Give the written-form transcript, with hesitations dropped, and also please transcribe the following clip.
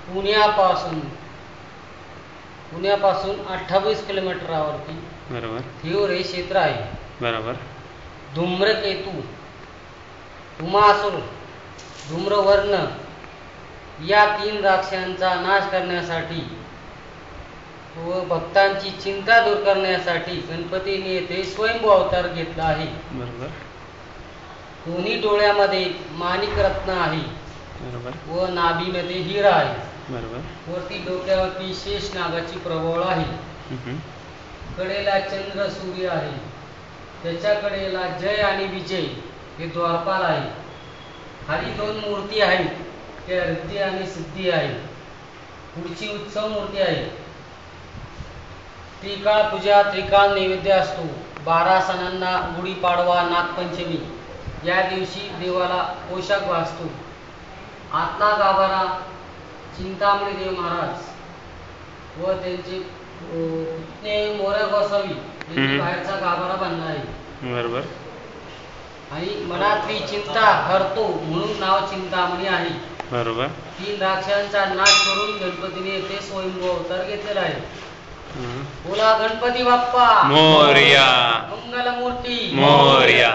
पुण्यापासून 28 किलोमीटरावरती बरोबर थिओर हे क्षेत्र आहे. बरोबर. धूम्रकेतू, उमासूर, धूम्रवर्ण या 3 राक्षसांचा नाश करण्यासाठी व भक्तांची चिंता दूर करण्यासाठी गणपतीने येथे स्वयंभू अवतार घेतला आहे. बरोबर. दोन्ही डोळ्यामध्ये माणिक रत्न आहे. बरोबर. व नाभीमध्ये हिरा आहे. बरोबर. वरती डोक्यावरती शेष नागाची प्रबळ आहे. कडेला चंद्र सूर्य आहे. त्याच्या कडेला जय आणि विजय हे द्वारपाल आहे. खाली 2 मूर्ती आहेत, त्या रिद्धी आणि सिद्धी आहेत. पुढची उत्सव मूर्ती आहे. त्रिकाळ पूजा, त्रिकाळ नैवेद्य असतो. 12 सणांना गुढीपाडवा, नागपंचमी या दिवशी देवाला पोशाख वाचतो. आतला गाभारा चिंतामणी देव महाराज व त्यांचे पुतणे मोरया गोसावी यांनी बाहेरचा गाभारा बांधला आहे. बरोबर. आणि मनातली चिंता हरतो म्हणून नाव चिंतामणी आहे. बरोबर. 3 राक्षसांचा नाश करून गणपतीने येथे स्वयंभू अवतार घेतलेला आहे. बोला गणपती बाप्पा मोरया. मंगलमूर्ती मोरया.